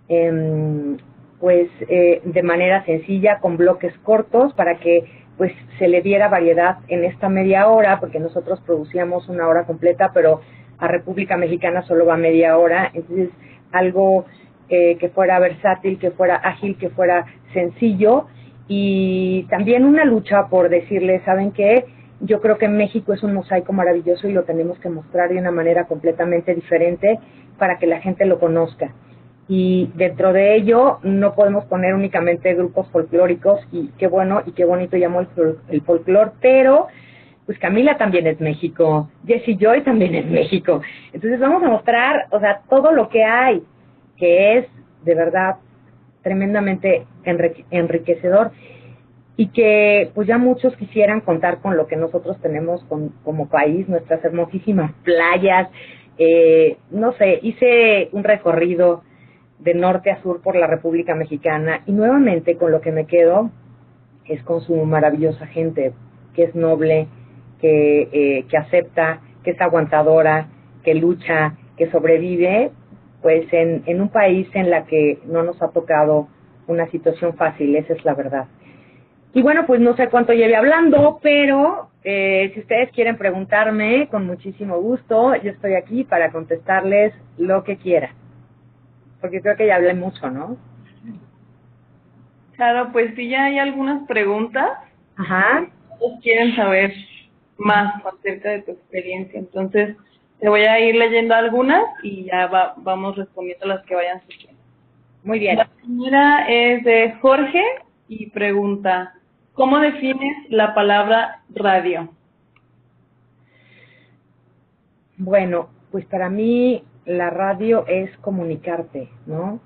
de manera sencilla, con bloques cortos, para que pues se le diera variedad en esta media hora, porque nosotros producíamos una hora completa, pero a República Mexicana solo va media hora. Entonces algo que fuera versátil, que fuera ágil, que fuera sencillo, y también una lucha por decirle, ¿saben qué? Yo creo que México es un mosaico maravilloso y lo tenemos que mostrar de una manera completamente diferente para que la gente lo conozca. Y dentro de ello no podemos poner únicamente grupos folclóricos, y qué bueno y qué bonito llamó el folclor, pero pues Camila también es México, Jessie Joy también es México. Entonces vamos a mostrar, o sea, todo lo que hay, que es de verdad tremendamente enriquecedor, y que pues ya muchos quisieran contar con lo que nosotros tenemos como país, nuestras hermosísimas playas. No sé, hice un recorrido de norte a sur por la República Mexicana, y nuevamente con lo que me quedo es con su maravillosa gente, que es noble, que acepta, que es aguantadora, que lucha, que sobrevive, pues en un país en la que no nos ha tocado una situación fácil, esa es la verdad. Y bueno, pues no sé cuánto lleve hablando, pero si ustedes quieren preguntarme, con muchísimo gusto, yo estoy aquí para contestarles lo que quiera, porque creo que ya hablé mucho, ¿no? Claro, pues sí, ya hay algunas preguntas. Ajá. Todos quieren saber más acerca de tu experiencia. Entonces, te voy a ir leyendo algunas y ya vamos respondiendo las que vayan surgiendo. Muy bien. La primera es de Jorge y pregunta, ¿cómo defines la palabra radio? Bueno, pues para mí la radio es comunicarte, ¿no?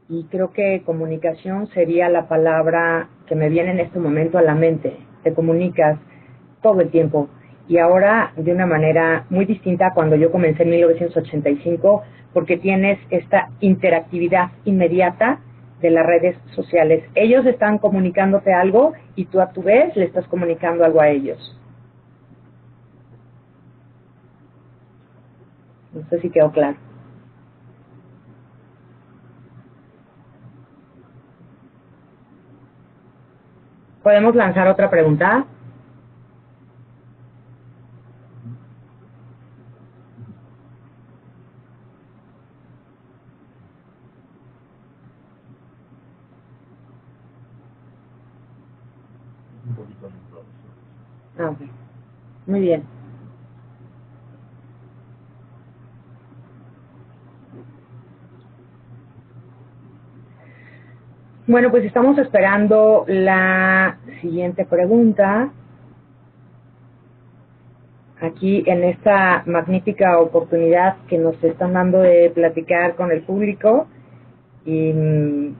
Y creo que comunicación sería la palabra que me viene en este momento a la mente. Te comunicas todo el tiempo, y ahora de una manera muy distinta a cuando yo comencé en 1985, porque tienes esta interactividad inmediata de las redes sociales. Ellos están comunicándote algo y tú a tu vez le estás comunicando algo a ellos. No sé si quedó claro. ¿Podemos lanzar otra pregunta? Ah, ok. Muy bien. Bueno, pues estamos esperando la siguiente pregunta. Aquí en esta magnífica oportunidad que nos están dando de platicar con el público, y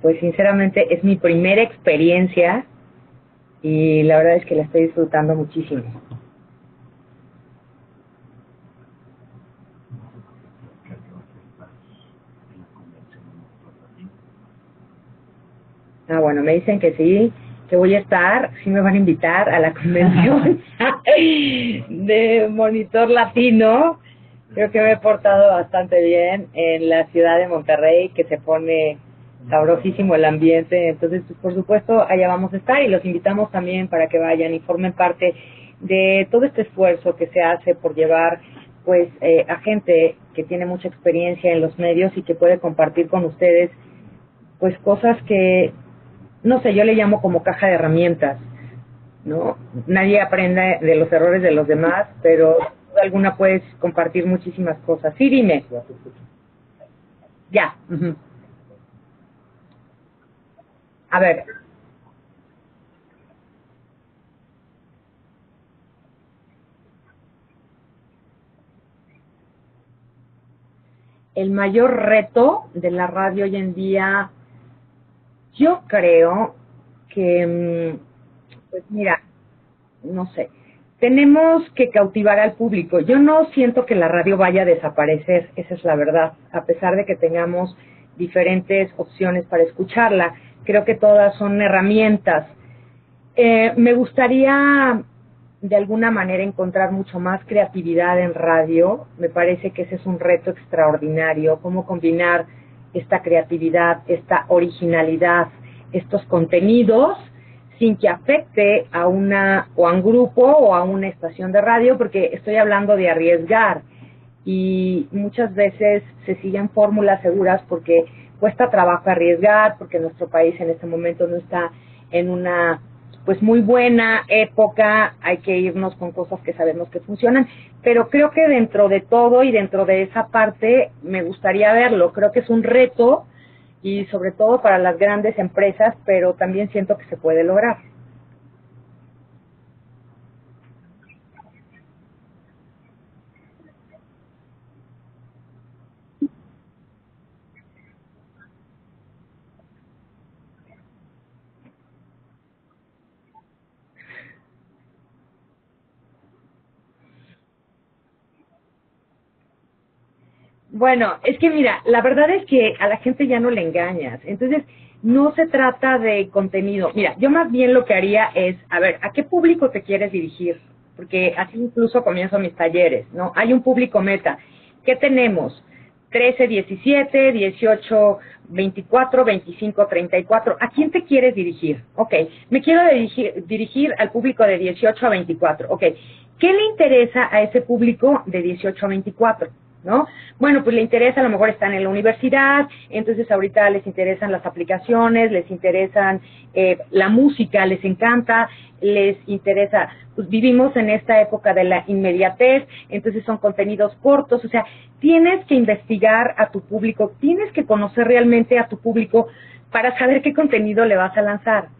pues sinceramente es mi primera experiencia y la verdad es que la estoy disfrutando muchísimo. Ah, bueno, me dicen que sí, que voy a estar, sí me van a invitar a la convención de Monitor Latino. Creo que me he portado bastante bien en la ciudad de Monterrey, que se pone sabrosísimo el ambiente. Entonces, pues, por supuesto, allá vamos a estar, y los invitamos también para que vayan y formen parte de todo este esfuerzo que se hace por llevar pues a gente que tiene mucha experiencia en los medios y que puede compartir con ustedes pues cosas que, no sé, yo le llamo como caja de herramientas, ¿no? Nadie aprende de los errores de los demás, pero sin duda alguna puedes compartir muchísimas cosas. Sí, dime. Ya. Uh-huh. A ver. El mayor reto de la radio hoy en día, yo creo que, pues mira, no sé, tenemos que cautivar al público. Yo no siento que la radio vaya a desaparecer, esa es la verdad, a pesar de que tengamos diferentes opciones para escucharla. Creo que todas son herramientas. Me gustaría de alguna manera encontrar mucho más creatividad en radio. Me parece que ese es un reto extraordinario, cómo combinar esta creatividad, esta originalidad, estos contenidos, sin que afecte a una o a un grupo o a una estación de radio, porque estoy hablando de arriesgar y muchas veces se siguen fórmulas seguras porque cuesta trabajo arriesgar, porque nuestro país en este momento no está en una pues muy buena época, hay que irnos con cosas que sabemos que funcionan, pero creo que dentro de todo y dentro de esa parte me gustaría verlo, creo que es un reto y sobre todo para las grandes empresas, pero también siento que se puede lograr. Bueno, es que mira, la verdad es que a la gente ya no le engañas. Entonces, no se trata de contenido. Mira, yo más bien lo que haría es, a ver, ¿a qué público te quieres dirigir? Porque así incluso comienzo mis talleres, ¿no? Hay un público meta. ¿Qué tenemos? 13, 17, 18, 24, 25, 34. ¿A quién te quieres dirigir? Ok, me quiero dirigir al público de 18 a 24. Ok, ¿qué le interesa a ese público de 18 a 24? ¿No? Bueno, pues le interesa, a lo mejor están en la universidad, entonces ahorita les interesan las aplicaciones, les interesan la música, les encanta, les interesa, pues vivimos en esta época de la inmediatez, entonces son contenidos cortos, o sea, tienes que investigar a tu público, tienes que conocer realmente a tu público para saber qué contenido le vas a lanzar.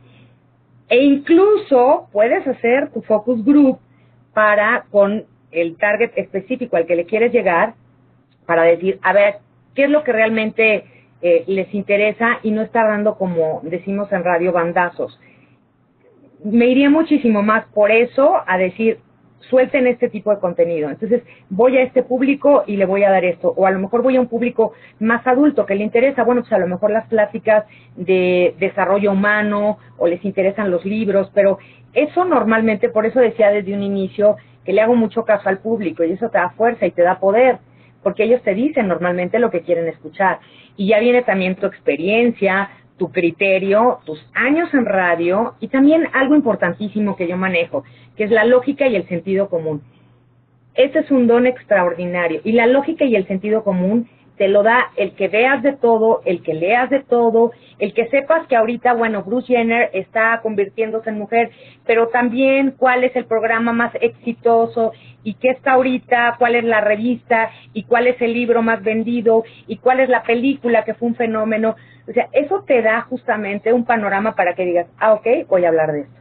E incluso puedes hacer tu focus group para con el target específico al que le quieres llegar, para decir, a ver, ¿qué es lo que realmente les interesa? Y no estar dando, como decimos en radio, bandazos. Me iría muchísimo más por eso a decir, suelten este tipo de contenido. Entonces, voy a este público y le voy a dar esto. O a lo mejor voy a un público más adulto que le interesa, bueno, pues a lo mejor las pláticas de desarrollo humano o les interesan los libros, pero eso normalmente, por eso decía desde un inicio que le hago mucho caso al público y eso te da fuerza y te da poder, porque ellos te dicen normalmente lo que quieren escuchar. Y ya viene también tu experiencia, tu criterio, tus años en radio y también algo importantísimo que yo manejo, que es la lógica y el sentido común. Ese es un don extraordinario y la lógica y el sentido común te lo da el que veas de todo, el que leas de todo, el que sepas que ahorita, bueno, Bruce Jenner está convirtiéndose en mujer, pero también cuál es el programa más exitoso y qué está ahorita, cuál es la revista y cuál es el libro más vendido y cuál es la película que fue un fenómeno. O sea, eso te da justamente un panorama para que digas, ah, ok, voy a hablar de esto.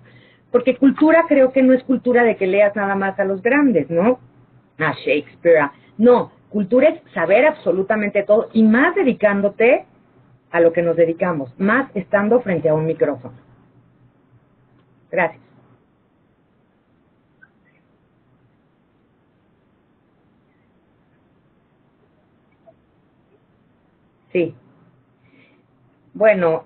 Porque cultura creo que no es cultura de que leas nada más a los grandes, ¿no? A Shakespeare, no. Cultura es saber absolutamente todo y más dedicándote a lo que nos dedicamos, más estando frente a un micrófono. Gracias. Sí. Bueno,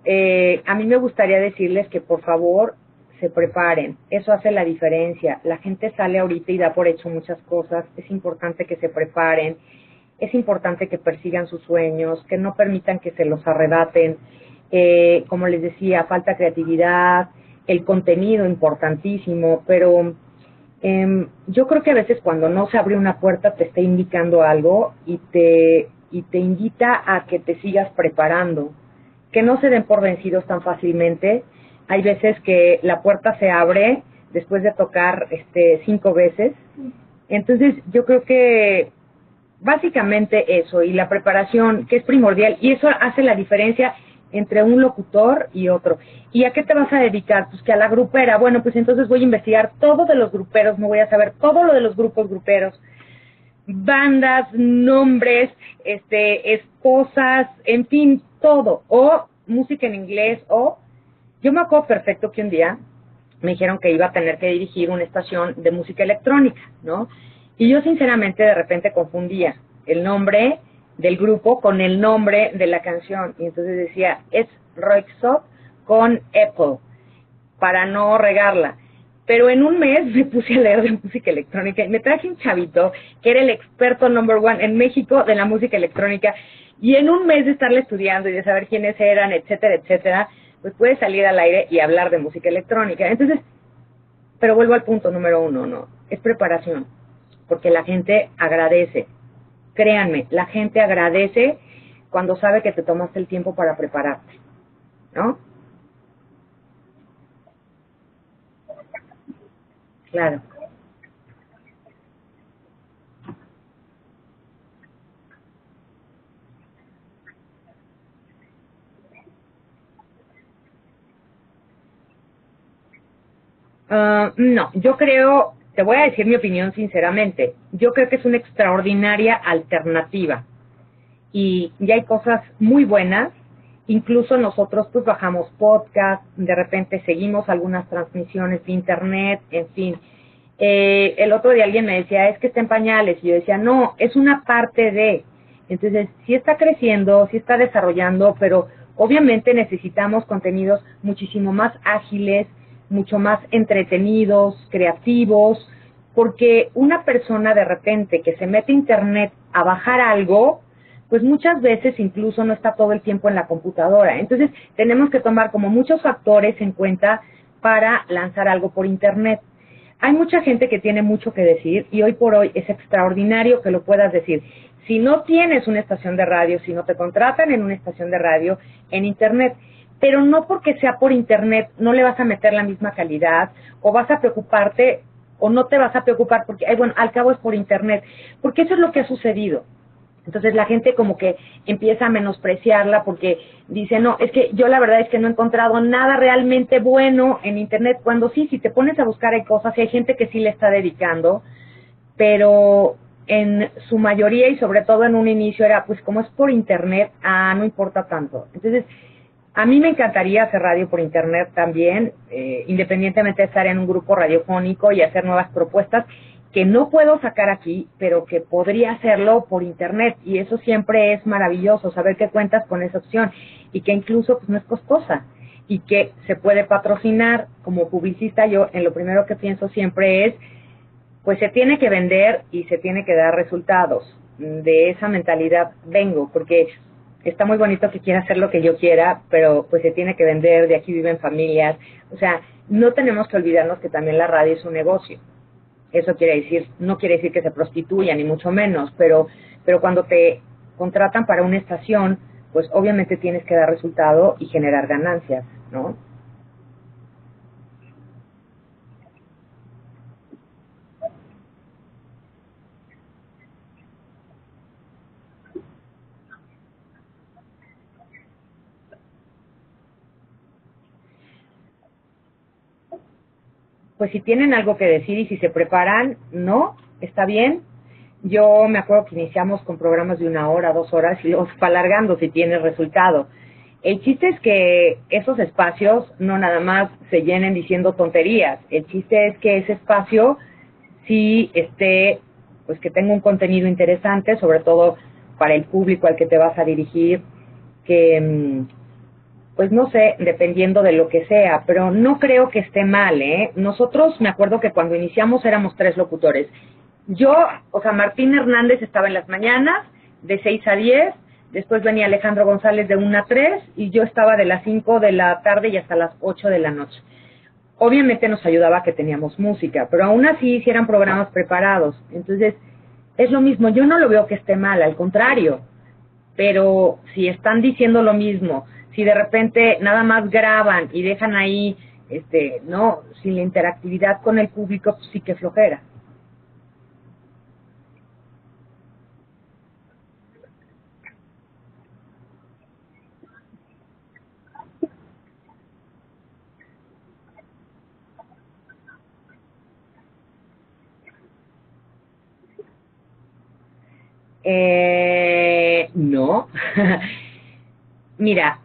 a mí me gustaría decirles que por favor se preparen. Eso hace la diferencia. La gente sale ahorita y da por hecho muchas cosas. Es importante que se preparen. Es importante que persigan sus sueños, que no permitan que se los arrebaten. Como les decía, falta creatividad, el contenido importantísimo, pero yo creo que a veces cuando no se abre una puerta te está indicando algo y te invita a que te sigas preparando, que no se den por vencidos tan fácilmente. Hay veces que la puerta se abre después de tocar 5 veces. Entonces yo creo que básicamente eso, y la preparación, que es primordial, y eso hace la diferencia entre un locutor y otro. ¿Y a qué te vas a dedicar? Pues que a la grupera. Bueno, pues entonces voy a investigar todo de los gruperos, me voy a saber todo lo de los grupos gruperos, bandas, nombres, esposas, en fin, todo. O música en inglés, o... Yo me acuerdo perfecto que un día me dijeron que iba a tener que dirigir una estación de música electrónica, ¿no? Y yo sinceramente de repente confundía el nombre del grupo con el nombre de la canción. Y entonces decía, es Röyksopp con Apple, para no regarla. Pero en un mes me puse a leer de música electrónica y me traje un chavito que era el experto number one en México de la música electrónica. Y en un mes de estarle estudiando y de saber quiénes eran, etcétera, etcétera, pues puedes salir al aire y hablar de música electrónica. Entonces, pero vuelvo al punto número 1, ¿no? Es preparación, porque la gente agradece. Créanme, la gente agradece cuando sabe que te tomaste el tiempo para prepararte, ¿no? Claro. No, yo creo, te voy a decir mi opinión sinceramente, yo creo que es una extraordinaria alternativa y ya hay cosas muy buenas, incluso nosotros pues bajamos podcast, de repente seguimos algunas transmisiones de internet, en fin. El otro día alguien me decía, es que está en pañales, y yo decía, no, es una parte de, entonces sí está creciendo, sí está desarrollando, pero obviamente necesitamos contenidos muchísimo más ágiles, mucho más entretenidos, creativos, porque una persona de repente que se mete a internet a bajar algo, pues muchas veces incluso no está todo el tiempo en la computadora. Entonces tenemos que tomar como muchos factores en cuenta para lanzar algo por internet. Hay mucha gente que tiene mucho que decir y hoy por hoy es extraordinario que lo puedas decir. Si no tienes una estación de radio, si no te contratan en una estación de radio, en internet, pero no porque sea por internet no le vas a meter la misma calidad o vas a preocuparte o no te vas a preocupar porque, ay, bueno, al cabo es por internet, porque eso es lo que ha sucedido. Entonces la gente como que empieza a menospreciarla porque dice, no, es que yo la verdad es que no he encontrado nada realmente bueno en internet, cuando sí, si te pones a buscar hay cosas y hay gente que sí le está dedicando, pero en su mayoría y sobre todo en un inicio era, pues como es por internet, no importa tanto. Entonces, a mí me encantaría hacer radio por internet también, independientemente de estar en un grupo radiofónico y hacer nuevas propuestas que no puedo sacar aquí, pero que podría hacerlo por internet. Y eso siempre es maravilloso, saber que cuentas con esa opción y que incluso pues, no es costosa y que se puede patrocinar. Como publicista, yo en lo primero que pienso siempre es, pues se tiene que vender y se tiene que dar resultados. De esa mentalidad vengo, porque está muy bonito que quiera hacer lo que yo quiera, pero pues se tiene que vender, de aquí viven familias. O sea, no tenemos que olvidarnos que también la radio es un negocio. Eso quiere decir, no quiere decir que se prostituya, ni mucho menos, pero cuando te contratan para una estación, pues obviamente tienes que dar resultado y generar ganancias, ¿no? Pues si tienen algo que decir y si se preparan, no, está bien. Yo me acuerdo que iniciamos con programas de 1 hora, 2 horas y luego se fue alargando si tiene resultado. El chiste es que esos espacios no nada más se llenen diciendo tonterías. El chiste es que ese espacio sí esté, pues que tenga un contenido interesante, sobre todo para el público al que te vas a dirigir, que pues no sé, dependiendo de lo que sea, pero no creo que esté mal, ¿eh? Nosotros, me acuerdo que cuando iniciamos éramos 3 locutores. Yo, o sea, Martín Hernández estaba en las mañanas, de 6 a 10, después venía Alejandro González de 1 a 3, y yo estaba de las 5 de la tarde y hasta las 8 de la noche. Obviamente nos ayudaba que teníamos música, pero aún así sí eran programas preparados. Entonces, es lo mismo, yo no lo veo que esté mal, al contrario, pero si están diciendo lo mismo, si de repente nada más graban y dejan ahí, no, sin la interactividad con el público, pues sí que flojera. No. Mira,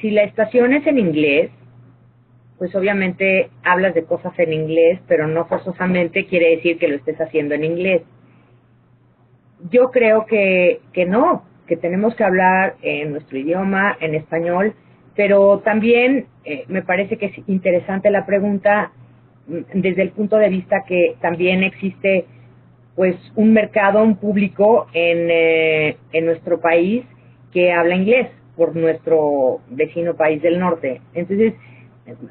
si la estación es en inglés, pues obviamente hablas de cosas en inglés, pero no forzosamente quiere decir que lo estés haciendo en inglés. Yo creo que no, que tenemos que hablar en nuestro idioma, en español, pero también me parece que es interesante la pregunta desde el punto de vista que también existe pues un mercado, un público en nuestro país que habla inglés por nuestro vecino país del norte. Entonces,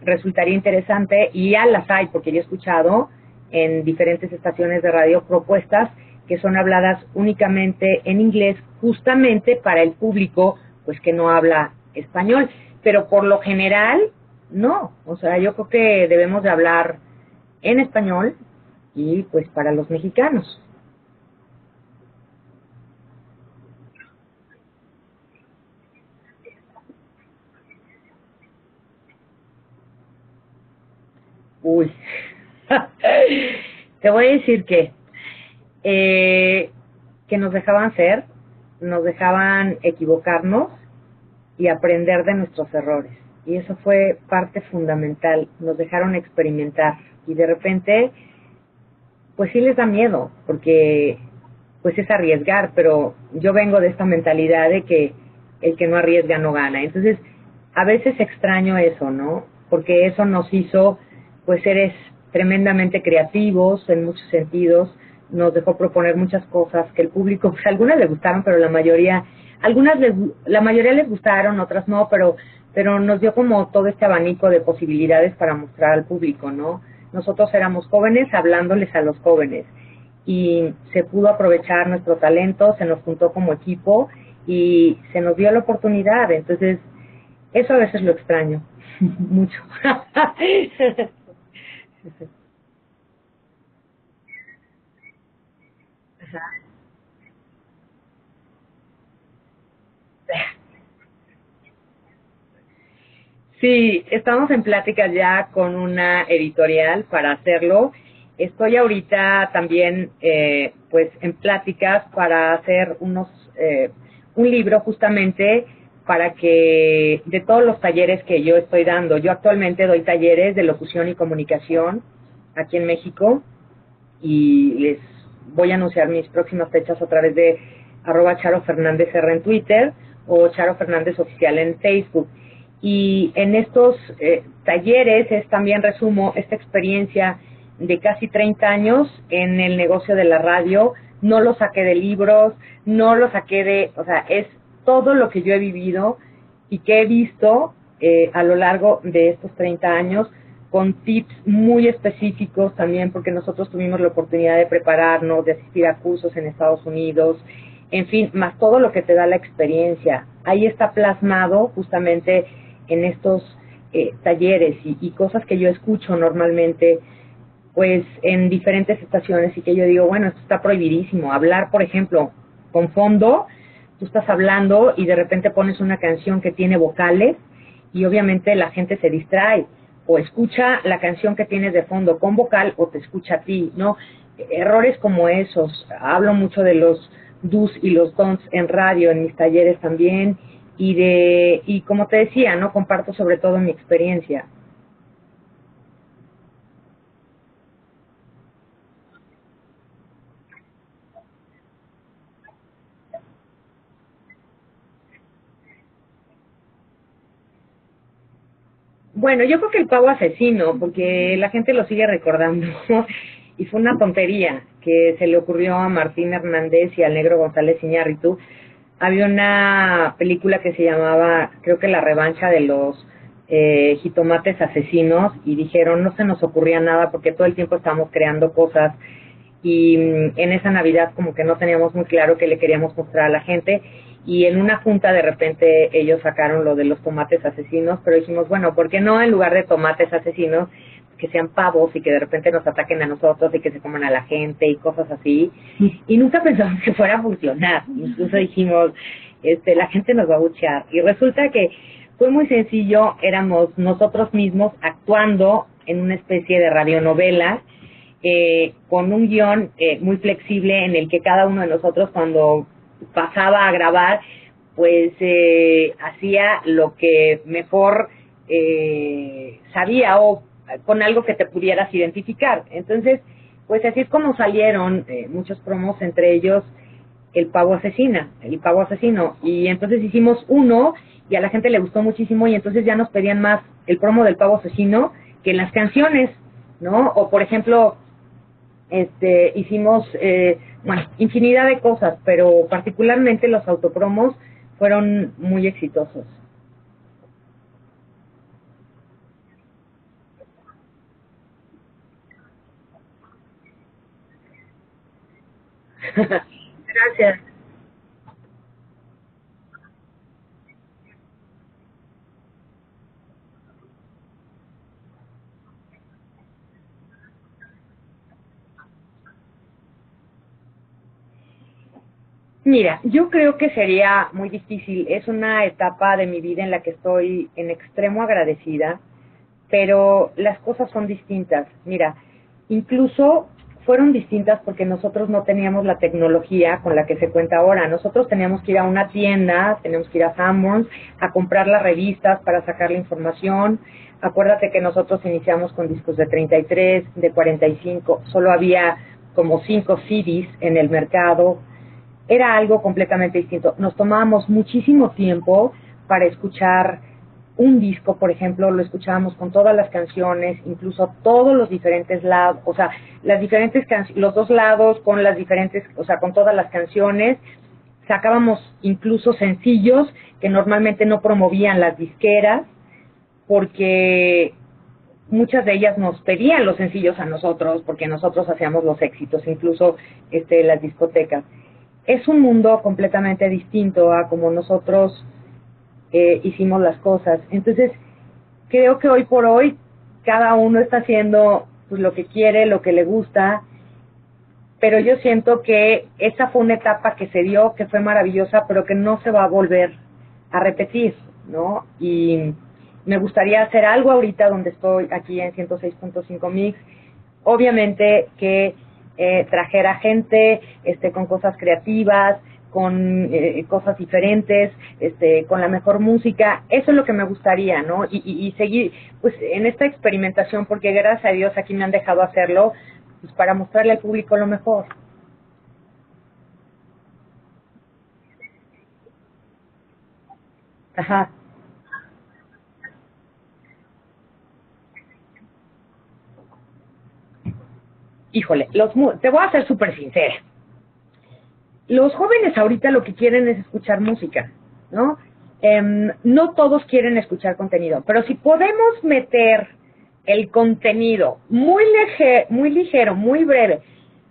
resultaría interesante, y ya las hay, porque yo he escuchado en diferentes estaciones de radio propuestas que son habladas únicamente en inglés, justamente para el público pues que no habla español, pero por lo general no, o sea, yo creo que debemos de hablar en español y pues para los mexicanos. Uy, te voy a decir que nos dejaban ser, nos dejaban equivocarnos y aprender de nuestros errores. Y eso fue parte fundamental, nos dejaron experimentar. Y de repente, pues sí les da miedo, porque pues es arriesgar, pero yo vengo de esta mentalidad de que el que no arriesga no gana. Entonces, a veces extraño eso, ¿no? Porque eso nos hizo, pues, seres tremendamente creativos en muchos sentidos, nos dejó proponer muchas cosas que el público, pues algunas les gustaron, pero la mayoría les gustaron, otras no, pero nos dio como todo este abanico de posibilidades para mostrar al público, ¿no? Nosotros éramos jóvenes hablándoles a los jóvenes y se pudo aprovechar nuestro talento, se nos juntó como equipo y se nos dio la oportunidad. Entonces, eso a veces lo extraño mucho. Sí, estamos en pláticas ya con una editorial para hacerlo. Estoy ahorita también, pues, en pláticas para hacer un libro justamente para que, de todos los talleres que yo estoy dando. Yo actualmente doy talleres de locución y comunicación aquí en México y les voy a anunciar mis próximas fechas a través de @CharoFernándezR en Twitter o Charo Fernández Oficial en Facebook. Y en estos talleres es también resumo esta experiencia de casi 30 años en el negocio de la radio. No lo saqué de libros, no lo saqué o sea, es todo lo que yo he vivido y que he visto a lo largo de estos 30 años, con tips muy específicos también, porque nosotros tuvimos la oportunidad de prepararnos, de asistir a cursos en Estados Unidos, en fin, más todo lo que te da la experiencia. Ahí está plasmado justamente en estos talleres y cosas que yo escucho normalmente, pues en diferentes estaciones, y que yo digo, bueno, esto está prohibidísimo. Hablar, por ejemplo, con fondo, tú estás hablando y de repente pones una canción que tiene vocales y obviamente la gente se distrae, o escucha la canción que tienes de fondo con vocal o te escucha a ti, ¿no? Errores como esos. Hablo mucho de los do's y los don'ts en radio, en mis talleres también, y como te decía, ¿no? Comparto sobre todo mi experiencia. Bueno, yo creo que el pavo asesino, porque la gente lo sigue recordando, y fue una tontería que se le ocurrió a Martín Hernández y al Negro González Iñárritu. Había una película que se llamaba, creo que La Revancha de los Jitomates Asesinos, y dijeron, no se nos ocurría nada porque todo el tiempo estábamos creando cosas, y en esa Navidad como que no teníamos muy claro qué le queríamos mostrar a la gente, y en una junta de repente ellos sacaron lo de los tomates asesinos, pero dijimos, bueno, ¿por qué no en lugar de tomates asesinos que sean pavos y que de repente nos ataquen a nosotros y que se coman a la gente y cosas así? Y nunca pensamos que fuera a funcionar. Incluso dijimos, la gente nos va a buchear. Y resulta que fue muy sencillo, éramos nosotros mismos actuando en una especie de radionovela, con un guión muy flexible en el que cada uno de nosotros, cuando pasaba a grabar, pues hacía lo que mejor sabía, o con algo que te pudieras identificar. Entonces, pues así es como salieron muchos promos, entre ellos el pavo asesino, y entonces hicimos uno y a la gente le gustó muchísimo, y entonces ya nos pedían más el promo del pavo asesino que las canciones, ¿no? O por ejemplo, hicimos bueno, infinidad de cosas, pero particularmente los autopromos fueron muy exitosos. Gracias. Mira, yo creo que sería muy difícil. Es una etapa de mi vida en la que estoy en extremo agradecida, pero las cosas son distintas. Mira, incluso fueron distintas porque nosotros no teníamos la tecnología con la que se cuenta ahora. Nosotros teníamos que ir a una tienda, teníamos que ir a Sanborns a comprar las revistas para sacar la información. Acuérdate que nosotros iniciamos con discos de 33, de 45, solo había como 5 CDs en el mercado. Era algo completamente distinto. Nos tomábamos muchísimo tiempo para escuchar un disco, por ejemplo, lo escuchábamos con todas las canciones, incluso todos los diferentes lados, o sea, las diferentes los dos lados con las diferentes, o sea, con todas las canciones. Sacábamos incluso sencillos que normalmente no promovían las disqueras, porque muchas de ellas nos pedían los sencillos a nosotros, porque nosotros hacíamos los éxitos, incluso las discotecas. Es un mundo completamente distinto a como nosotros hicimos las cosas. Entonces, creo que hoy por hoy cada uno está haciendo pues lo que quiere, lo que le gusta, pero yo siento que esa fue una etapa que se dio, que fue maravillosa, pero que no se va a volver a repetir, ¿no? Y me gustaría hacer algo ahorita donde estoy aquí en 106.5 Mix, obviamente que trajera gente con cosas creativas, con cosas diferentes, con la mejor música. Eso es lo que me gustaría, ¿no? Y seguir pues en esta experimentación, porque gracias a Dios aquí me han dejado hacerlo, pues para mostrarle al público lo mejor. Ajá. Híjole, te voy a ser súper sincera. Los jóvenes ahorita lo que quieren es escuchar música, ¿no? No todos quieren escuchar contenido, pero si podemos meter el contenido muy ligero, muy breve,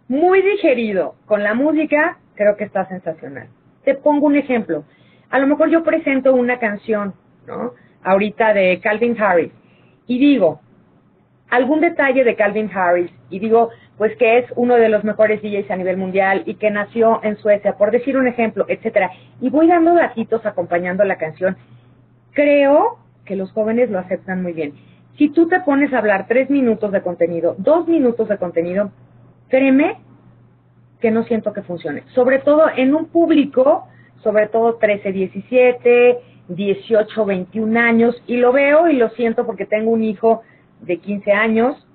muy digerido con la música, creo que está sensacional. Te pongo un ejemplo. A lo mejor yo presento una canción, ¿no? Ahorita de Calvin Harris y digo, algún detalle de Calvin Harris y digo, pues que es uno de los mejores DJs a nivel mundial y que nació en Suecia, por decir un ejemplo, etcétera. Y voy dando datitos acompañando la canción. Creo que los jóvenes lo aceptan muy bien. Si tú te pones a hablar 3 minutos de contenido, 2 minutos de contenido, créeme que no siento que funcione. Sobre todo en un público, sobre todo 13, 17, 18, 21 años, y lo veo y lo siento porque tengo un hijo de 15 años.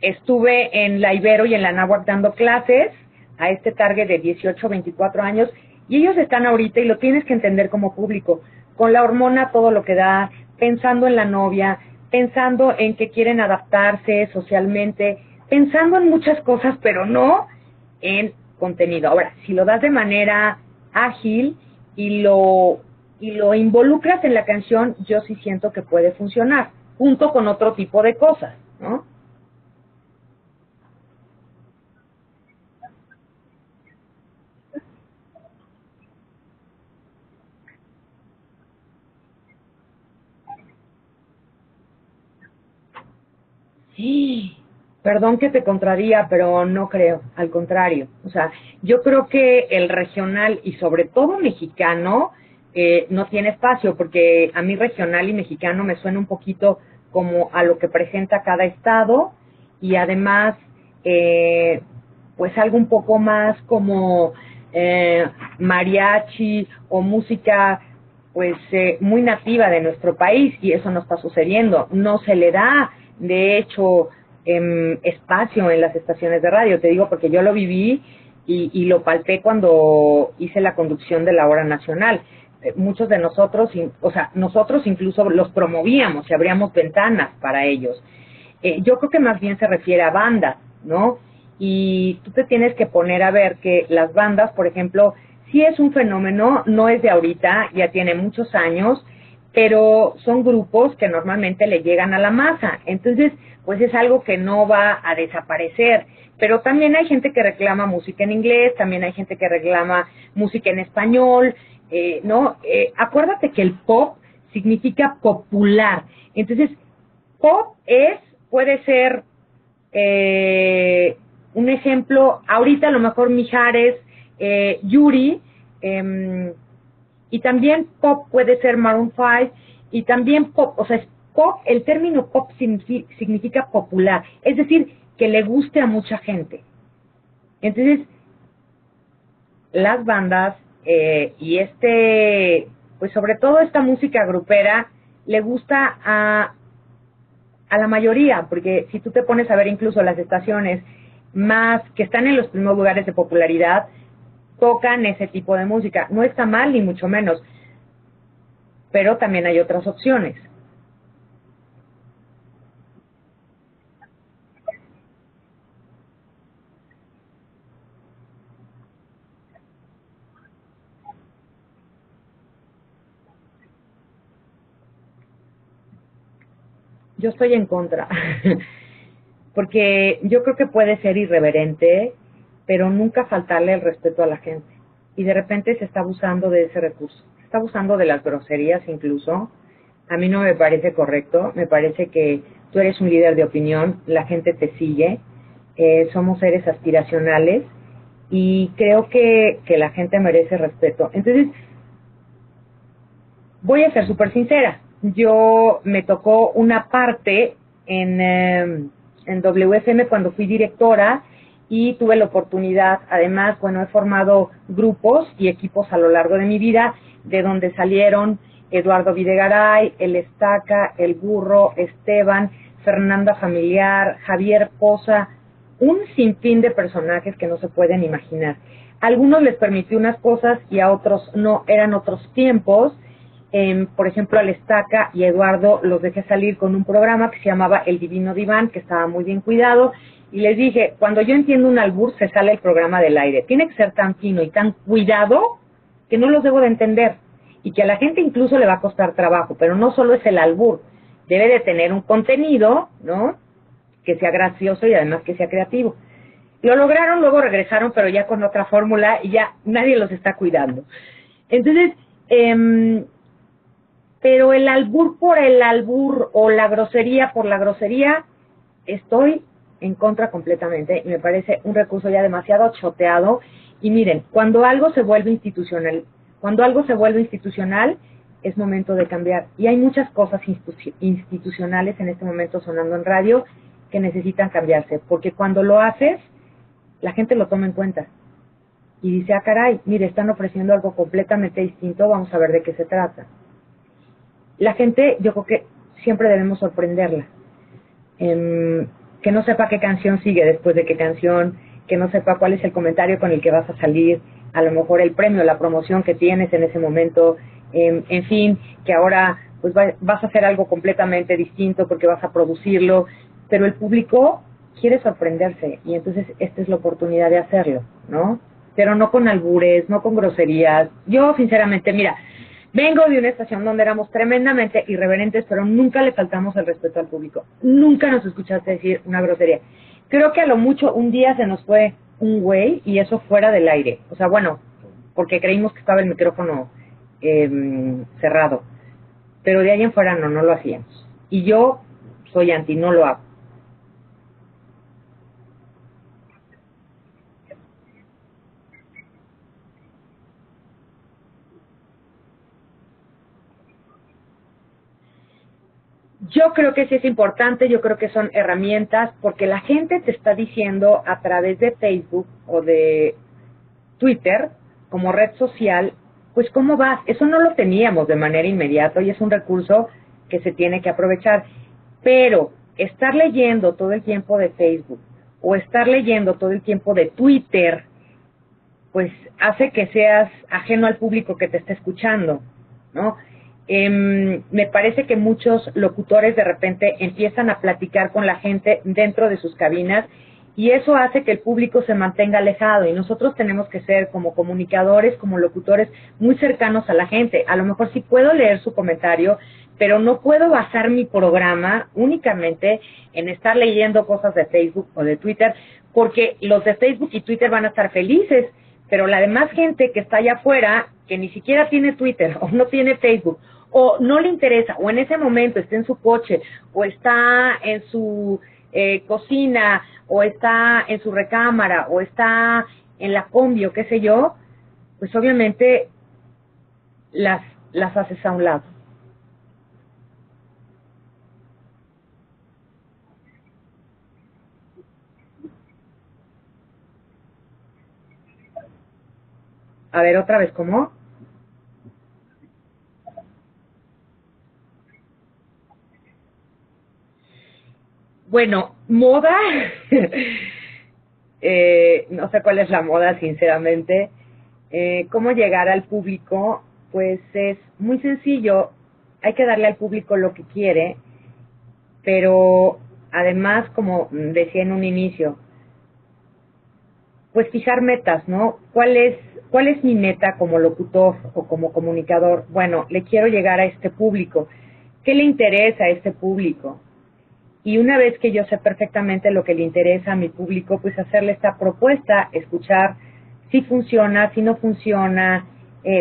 Estuve en la Ibero y en la Náhuac dando clases a este target de 18, 24 años, y ellos están ahorita, y lo tienes que entender como público, con la hormona todo lo que da, pensando en la novia, pensando en que quieren adaptarse socialmente, pensando en muchas cosas, pero no en contenido. Ahora, si lo das de manera ágil y lo involucras en la canción, yo sí siento que puede funcionar, junto con otro tipo de cosas, ¿no? Sí, perdón que te contraría, pero no creo, al contrario. O sea, yo creo que el regional y sobre todo mexicano no tiene espacio, porque a mí regional y mexicano me suena un poquito como a lo que presenta cada estado, y además pues algo un poco más como mariachi o música pues muy nativa de nuestro país, y eso no está sucediendo. No se le da, de hecho, espacio en las estaciones de radio. Te digo porque yo lo viví y lo palpé cuando hice la conducción de la hora nacional. Muchos de nosotros, o sea, nosotros incluso los promovíamos y abríamos ventanas para ellos. Yo creo que más bien se refiere a bandas, ¿no? Y tú te tienes que poner a ver que las bandas, por ejemplo, sí es un fenómeno, no es de ahorita, ya tiene muchos años, pero son grupos que normalmente le llegan a la masa. Entonces, pues es algo que no va a desaparecer. Pero también hay gente que reclama música en inglés, también hay gente que reclama música en español, ¿no? Acuérdate que el pop significa popular. Entonces, pop puede ser un ejemplo, ahorita a lo mejor Mijares, Yuri, y también pop puede ser Maroon 5, y también pop, o sea, pop, el término pop significa popular, es decir, que le guste a mucha gente. Entonces, las bandas y pues sobre todo esta música grupera, le gusta a la mayoría, porque si tú te pones a ver incluso las estaciones más que están en los primeros lugares de popularidad, tocan ese tipo de música. No está mal, ni mucho menos, pero también hay otras opciones. Yo estoy en contra, porque yo creo que puede ser irreverente, pero nunca faltarle el respeto a la gente. Y de repente se está abusando de ese recurso. Se está abusando de las groserías incluso. A mí no me parece correcto. Me parece que tú eres un líder de opinión, la gente te sigue, somos seres aspiracionales y creo que la gente merece respeto. Entonces, voy a ser súper sincera. Yo me tocó una parte en WFM cuando fui directora y tuve la oportunidad, además, bueno, he formado grupos y equipos a lo largo de mi vida, de donde salieron Eduardo Videgaray, El Estaca, El Burro, Esteban, Fernanda Familiar, Javier Poza, un sinfín de personajes que no se pueden imaginar. A algunos les permití unas cosas y a otros no, eran otros tiempos. Por ejemplo, al Estaca y a Eduardo los dejé salir con un programa que se llamaba El Divino Diván, que estaba muy bien cuidado, y les dije, cuando yo entiendo un albur, se sale el programa del aire. Tiene que ser tan fino y tan cuidado que no los debo de entender, y que a la gente incluso le va a costar trabajo, pero no solo es el albur, debe de tener un contenido, ¿no?, que sea gracioso y además que sea creativo. Lo lograron, luego regresaron, pero ya con otra fórmula y ya nadie los está cuidando. Entonces, pero el albur por el albur o la grosería por la grosería, estoy en contra completamente y me parece un recurso ya demasiado choteado. Y miren, cuando algo se vuelve institucional, es momento de cambiar. Y hay muchas cosas institucionales en este momento sonando en radio que necesitan cambiarse, porque cuando lo haces, la gente lo toma en cuenta y dice, ah, caray, mire, están ofreciendo algo completamente distinto, vamos a ver de qué se trata. La gente, yo creo que siempre debemos sorprenderla. Que no sepa qué canción sigue después de qué canción, que no sepa cuál es el comentario con el que vas a salir, a lo mejor el premio, la promoción que tienes en ese momento, en fin, que ahora pues vas a hacer algo completamente distinto porque vas a producirlo, pero el público quiere sorprenderse y entonces esta es la oportunidad de hacerlo, ¿no? Pero no con albures, no con groserías. Yo, sinceramente, mira, vengo de una estación donde éramos tremendamente irreverentes, pero nunca le faltamos el respeto al público. Nunca nos escuchaste decir una grosería. Creo que a lo mucho un día se nos fue un güey y eso fuera del aire. O sea, bueno, porque creímos que estaba el micrófono cerrado. Pero de ahí en fuera no lo hacíamos. Y yo soy anti, no lo hago. Yo creo que sí es importante, yo creo que son herramientas, porque la gente te está diciendo a través de Facebook o de Twitter, como red social, pues cómo vas. Eso no lo teníamos de manera inmediata y es un recurso que se tiene que aprovechar. Pero estar leyendo todo el tiempo de Facebook o estar leyendo todo el tiempo de Twitter, pues hace que seas ajeno al público que te está escuchando, ¿no? Me parece que muchos locutores de repente empiezan a platicar con la gente dentro de sus cabinas y eso hace que el público se mantenga alejado, y nosotros tenemos que ser como comunicadores, como locutores, muy cercanos a la gente. A lo mejor sí puedo leer su comentario, pero no puedo basar mi programa únicamente en estar leyendo cosas de Facebook o de Twitter, porque los de Facebook y Twitter van a estar felices, pero la demás gente que está allá afuera, que ni siquiera tiene Twitter o no tiene Facebook, o no le interesa, o en ese momento está en su coche, o está en su cocina, o está en su recámara, o está en la combi, o qué sé yo, pues obviamente las haces a un lado. A ver, otra vez, ¿cómo? Bueno, moda, no sé cuál es la moda, sinceramente. ¿Cómo llegar al público? Pues es muy sencillo, hay que darle al público lo que quiere, pero además, como decía en un inicio, pues fijar metas, ¿no? ¿Cuál es mi meta como locutor o como comunicador? Bueno, le quiero llegar a este público. ¿Qué le interesa a este público? Y una vez que yo sé perfectamente lo que le interesa a mi público, pues hacerle esta propuesta, escuchar si funciona, si no funciona,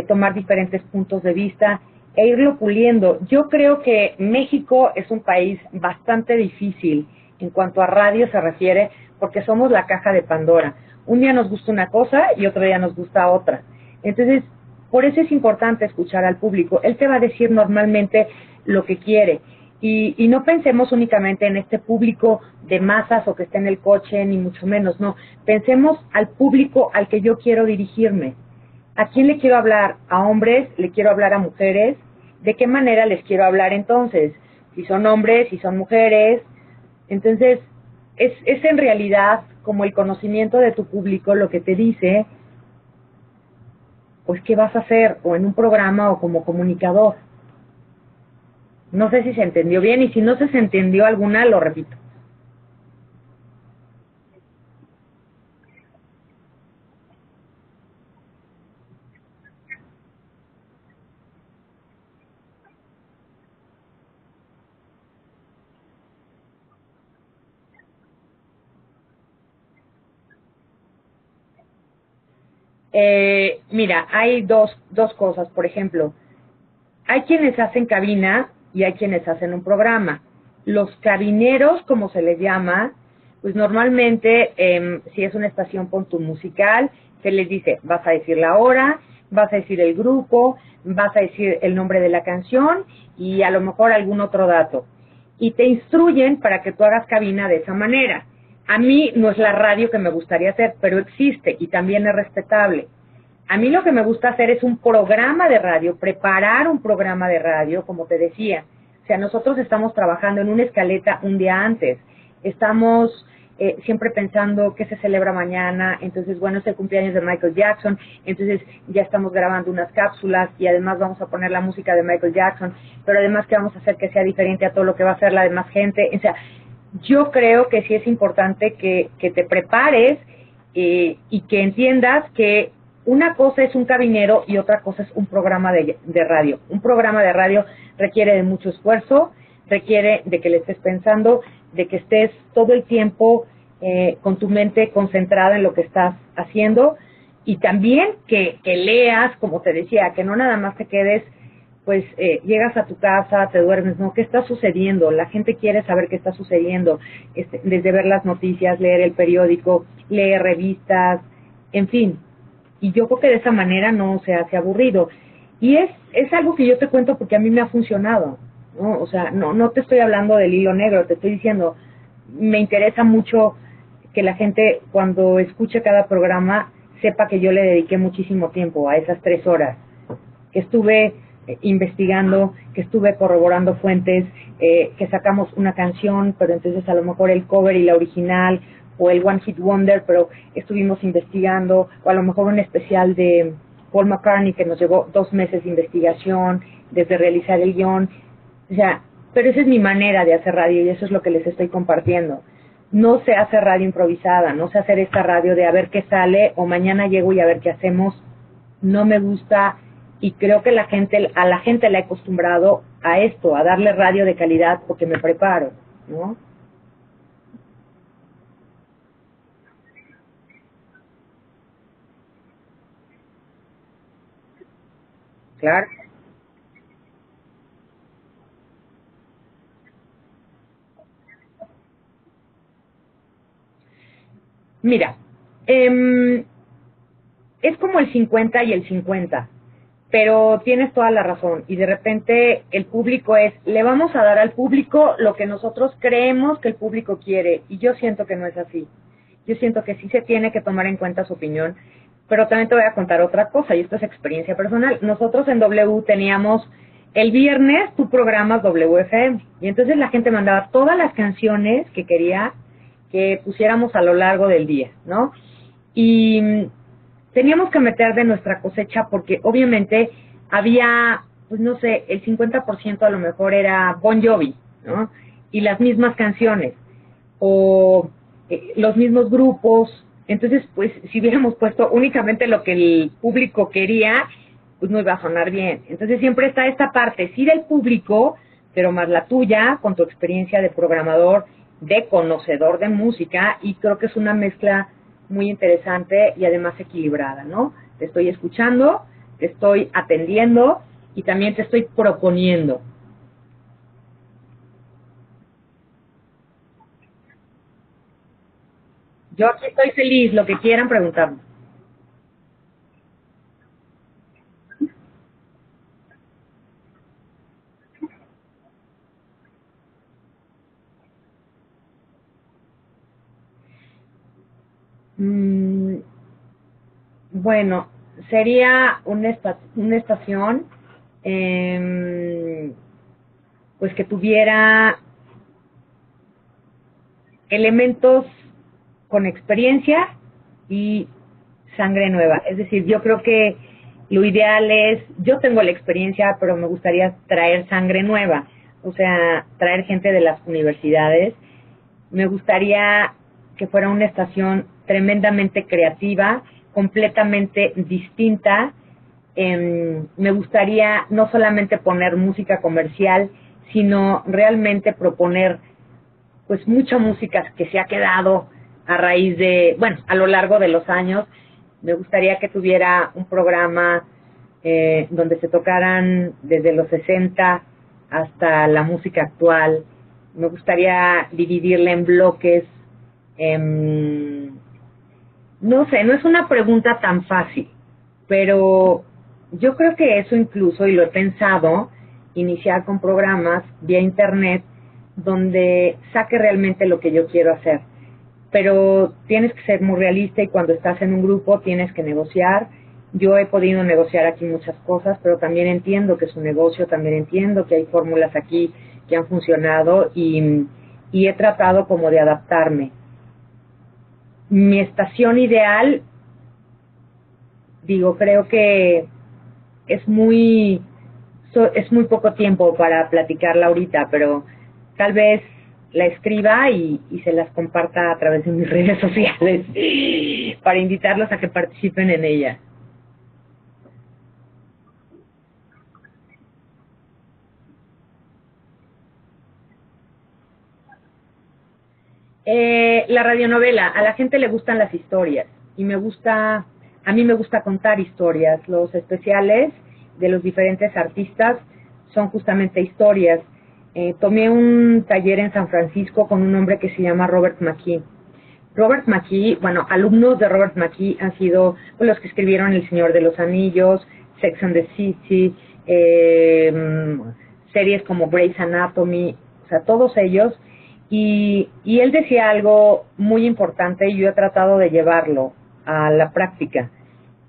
tomar diferentes puntos de vista e irlo puliendo. Yo creo que México es un país bastante difícil en cuanto a radio se refiere, porque somos la caja de Pandora. Un día nos gusta una cosa y otro día nos gusta otra. Entonces, por eso es importante escuchar al público. Él te va a decir normalmente lo que quiere. Y no pensemos únicamente en este público de masas o que está en el coche, ni mucho menos, no. Pensemos al público al que yo quiero dirigirme. ¿A quién le quiero hablar? ¿A hombres? ¿Le quiero hablar a mujeres? ¿De qué manera les quiero hablar entonces? Si son hombres, si son mujeres. Entonces, es en realidad como el conocimiento de tu público lo que te dice, pues, qué vas a hacer, o en un programa o como comunicador. No sé si se entendió bien, y si no se entendió alguna, lo repito. Mira, hay dos cosas. Por ejemplo, hay quienes hacen cabina y hay quienes hacen un programa. Los cabineros, como se les llama, pues normalmente, si es una estación punto musical, se les dice, vas a decir la hora, vas a decir el grupo, vas a decir el nombre de la canción y a lo mejor algún otro dato. Y te instruyen para que tú hagas cabina de esa manera. A mí no es la radio que me gustaría hacer, pero existe y también es respetable. A mí lo que me gusta hacer es un programa de radio, preparar un programa de radio, como te decía. O sea, nosotros estamos trabajando en una escaleta un día antes. Estamos siempre pensando qué se celebra mañana. Entonces, bueno, es el cumpleaños de Michael Jackson. Entonces, ya estamos grabando unas cápsulas y además vamos a poner la música de Michael Jackson. Pero además, ¿qué vamos a hacer que sea diferente a todo lo que va a hacer la demás gente? O sea, yo creo que sí es importante que te prepares y que entiendas que una cosa es un cabinero y otra cosa es un programa de radio. Un programa de radio requiere de mucho esfuerzo, requiere de que le estés pensando, de que estés todo el tiempo con tu mente concentrada en lo que estás haciendo, y también que leas, como te decía, que no nada más te quedes, pues llegas a tu casa, te duermes, ¿no? ¿Qué está sucediendo? La gente quiere saber qué está sucediendo, desde ver las noticias, leer el periódico, leer revistas, en fin. Y yo creo que de esa manera no se hace aburrido. Y es algo que yo te cuento porque a mí me ha funcionado, ¿no? O sea, no te estoy hablando del hilo negro, te estoy diciendo, me interesa mucho que la gente cuando escuche cada programa sepa que yo le dediqué muchísimo tiempo a esas 3 horas, que estuve investigando, que estuve corroborando fuentes, que sacamos una canción, pero entonces a lo mejor el cover y la original, o el One Hit Wonder, pero estuvimos investigando, o a lo mejor un especial de Paul McCartney que nos llevó 2 meses de investigación, desde realizar el guión. O sea, pero esa es mi manera de hacer radio y eso es lo que les estoy compartiendo. no se hace radio improvisada, no se hace esta radio de a ver qué sale o mañana llego y a ver qué hacemos. No me gusta y creo que a la gente le he acostumbrado a esto, a darle radio de calidad porque me preparo, ¿no? Claro. Mira, es como el 50 y el 50, pero tienes toda la razón. Y de repente el público le vamos a dar al público lo que nosotros creemos que el público quiere. Y yo siento que no es así. Yo siento que sí se tiene que tomar en cuenta su opinión. Pero también te voy a contar otra cosa, y esto es experiencia personal. Nosotros en W teníamos el viernes tu programas WFM. Y entonces la gente mandaba todas las canciones que quería que pusiéramos a lo largo del día, ¿no? Y teníamos que meter de nuestra cosecha porque obviamente había, pues no sé, el 50% a lo mejor era Bon Jovi, ¿no? Y las mismas canciones, o los mismos grupos. Entonces, pues, si hubiéramos puesto únicamente lo que el público quería, pues no iba a sonar bien. Entonces, siempre está esta parte, sí del público, pero más la tuya, con tu experiencia de programador, de conocedor de música, y creo que es una mezcla muy interesante y además equilibrada, ¿no? Te estoy escuchando, te estoy atendiendo y también te estoy proponiendo. Yo aquí estoy feliz, lo que quieran preguntarme. Mm, bueno, sería una estación eh, pues que tuviera elementos con experiencia y sangre nueva. Es decir, yo creo que lo ideal es, yo tengo la experiencia, pero me gustaría traer sangre nueva, o sea, traer gente de las universidades. Me gustaría que fuera una estación tremendamente creativa, completamente distinta. Me gustaría no solamente poner música comercial, sino realmente proponer pues mucha música que se ha quedado a raíz de, bueno, a lo largo de los años. Me gustaría que tuviera un programa donde se tocaran desde los 60 hasta la música actual. Me gustaría dividirla en bloques. No sé, no es una pregunta tan fácil, pero yo creo que eso incluso, y lo he pensado, iniciar con programas vía internet donde saque realmente lo que yo quiero hacer. Pero tienes que ser muy realista y cuando estás en un grupo tienes que negociar. Yo he podido negociar aquí muchas cosas, pero también entiendo que es un negocio, también entiendo que hay fórmulas aquí que han funcionado y he tratado como de adaptarme. Mi estación ideal, digo, creo que es es muy poco tiempo para platicarla ahorita, pero tal vez la escriba y se las comparta a través de mis redes sociales para invitarlos a que participen en ella. La radionovela, a la gente le gustan las historias y a mí me gusta contar historias. Los especiales de los diferentes artistas son justamente historias. Tomé un taller en San Francisco con un hombre que se llama Robert McKee. Robert McKee, bueno, alumnos de Robert McKee han sido los que escribieron El Señor de los Anillos, Sex and the City, series como Grey's Anatomy, o sea, todos ellos. Y él decía algo muy importante y yo he tratado de llevarlo a la práctica.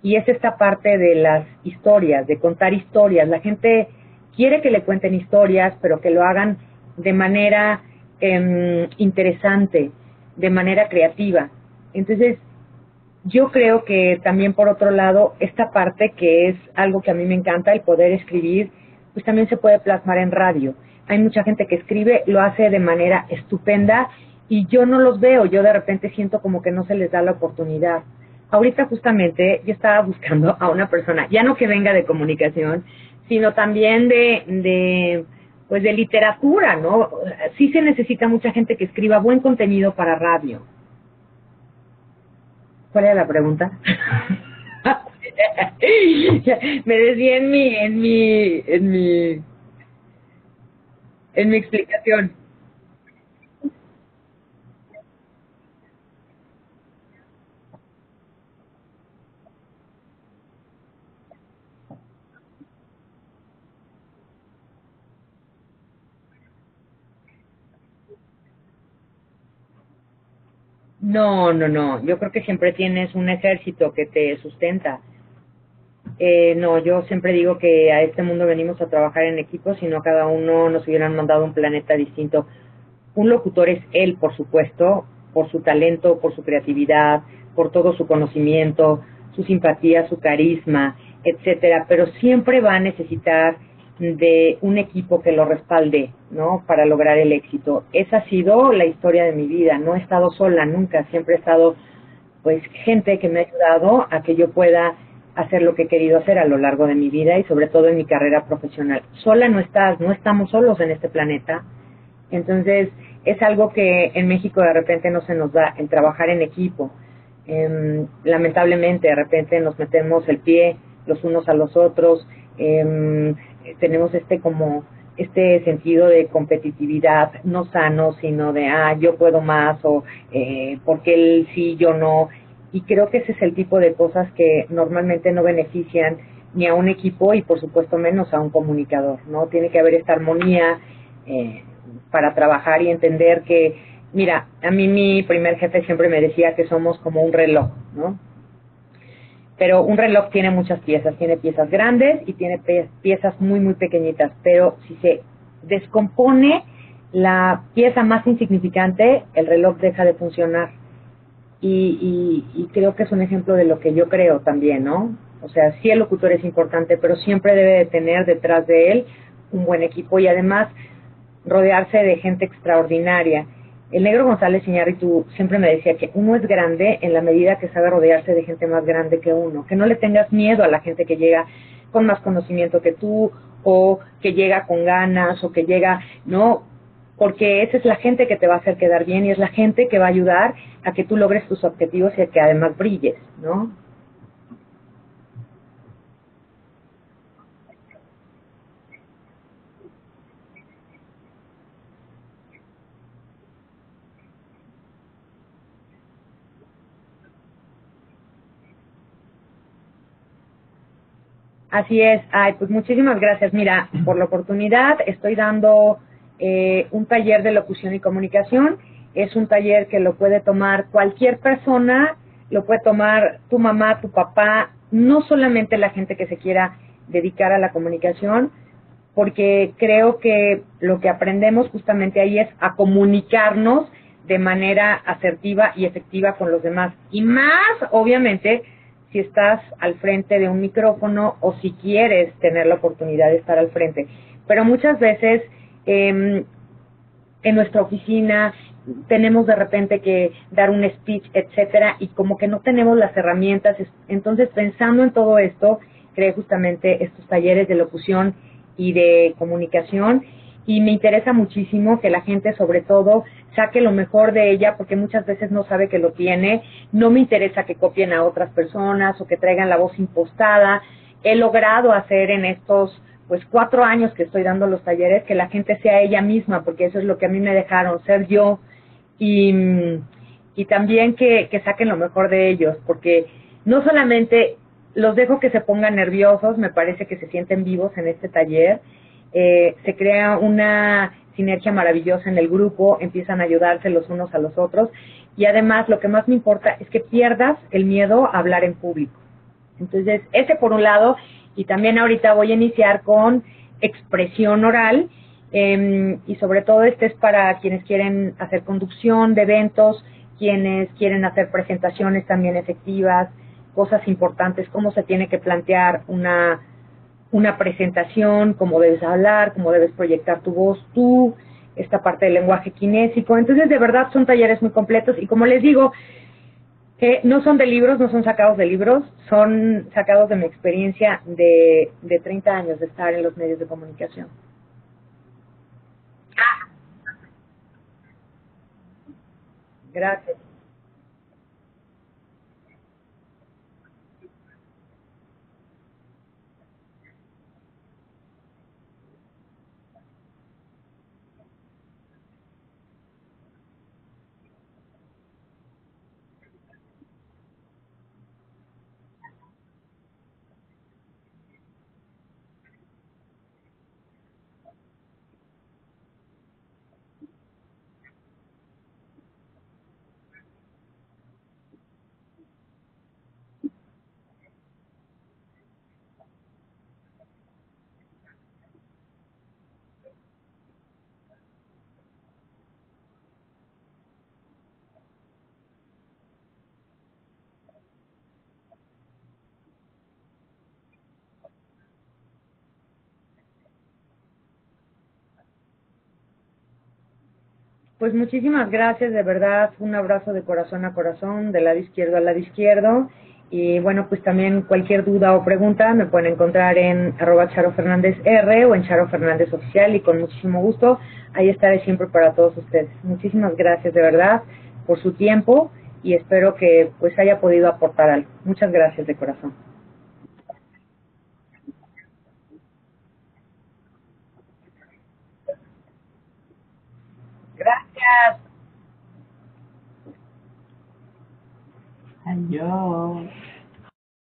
Y es esta parte de las historias, de contar historias. La gente quiere que le cuenten historias, pero que lo hagan de manera interesante, de manera creativa. Entonces, yo creo que también por otro lado, esta parte que es algo que a mí me encanta, el poder escribir, pues también se puede plasmar en radio. Hay mucha gente que escribe, lo hace de manera estupenda y yo no los veo, yo de repente siento como que no se les da la oportunidad. Ahorita justamente yo estaba buscando a una persona, ya no que venga de comunicación, sino también pues de literatura, ¿no? Sí se necesita mucha gente que escriba buen contenido para radio. ¿Cuál era la pregunta? Me desvié en mi explicación. No, no, no. Yo creo que siempre tienes un ejército que te sustenta. No, yo siempre digo que a este mundo venimos a trabajar en equipo, si no cada uno nos hubieran mandado un planeta distinto. Un locutor es él, por supuesto, por su talento, por su creatividad, por todo su conocimiento, su simpatía, su carisma, etcétera, pero siempre va a necesitar de un equipo que lo respalde, ¿no? Para lograr el éxito. Esa ha sido la historia de mi vida. No he estado sola nunca, siempre he estado, pues, gente que me ha ayudado a que yo pueda hacer lo que he querido hacer a lo largo de mi vida y sobre todo en mi carrera profesional. Sola no estás, no estamos solos en este planeta. Entonces, es algo que en México de repente no se nos da, el trabajar en equipo. Lamentablemente, de repente nos metemos el pie los unos a los otros, tenemos este sentido de competitividad no sano, sino de, yo puedo más, o porque él sí, yo no. Y creo que ese es el tipo de cosas que normalmente no benefician ni a un equipo y por supuesto menos a un comunicador, ¿no? Tiene que haber esta armonía para trabajar y entender que, mira, a mí mi primer jefe siempre me decía que somos como un reloj, ¿no? Pero un reloj tiene muchas piezas, tiene piezas grandes y tiene piezas muy, muy pequeñitas, pero si se descompone la pieza más insignificante, el reloj deja de funcionar. Y creo que es un ejemplo de lo que yo creo también, ¿no? O sea, sí el locutor es importante, pero siempre debe de tener detrás de él un buen equipo y además rodearse de gente extraordinaria. El Negro González Iñárritu siempre me decía que uno es grande en la medida que sabe rodearse de gente más grande que uno, que no le tengas miedo a la gente que llega con más conocimiento que tú, o que llega con ganas, o que llega, no, porque esa es la gente que te va a hacer quedar bien y es la gente que va a ayudar a que tú logres tus objetivos y a que además brilles, ¿no? Así es. Ay, pues muchísimas gracias. Mira, por la oportunidad, estoy dando un taller de locución y comunicación. Es un taller que lo puede tomar cualquier persona, lo puede tomar tu mamá, tu papá, no solamente la gente que se quiera dedicar a la comunicación, porque creo que lo que aprendemos justamente ahí es a comunicarnos de manera asertiva y efectiva con los demás. Y más, obviamente, si estás al frente de un micrófono o si quieres tener la oportunidad de estar al frente. Pero muchas veces en nuestra oficina tenemos de repente que dar un speech, etcétera, y como que no tenemos las herramientas. Entonces, pensando en todo esto, creé justamente estos talleres de locución y de comunicación, y me interesa muchísimo que la gente, sobre todo, saque lo mejor de ella, porque muchas veces no sabe que lo tiene. No me interesa que copien a otras personas o que traigan la voz impostada. He logrado hacer en estos, pues, 4 años que estoy dando los talleres, que la gente sea ella misma, porque eso es lo que a mí me dejaron, ser yo, y también que saquen lo mejor de ellos, porque no solamente los dejo que se pongan nerviosos, me parece que se sienten vivos en este taller, se crea una sinergia maravillosa en el grupo, empiezan a ayudarse los unos a los otros, y además lo que más me importa es que pierdas el miedo a hablar en público. Entonces, ese por un lado, y también ahorita voy a iniciar con expresión oral, y sobre todo este es para quienes quieren hacer conducción de eventos, quienes quieren hacer presentaciones también efectivas, cosas importantes, cómo se tiene que plantear una presentación, cómo debes hablar, cómo debes proyectar tu voz tú, esta parte del lenguaje kinésico. Entonces, de verdad, son talleres muy completos y como les digo, no son de libros, no son sacados de libros, son sacados de mi experiencia de 30 años de estar en los medios de comunicación. Gracias. Pues muchísimas gracias, de verdad, un abrazo de corazón a corazón, del lado izquierdo al lado izquierdo. Y bueno, pues también cualquier duda o pregunta me pueden encontrar en @CharoFernándezR o en Charo Fernández Oficial y con muchísimo gusto ahí estaré siempre para todos ustedes. Muchísimas gracias de verdad por su tiempo y espero que pues haya podido aportar algo. Muchas gracias de corazón. Gracias. Adiós.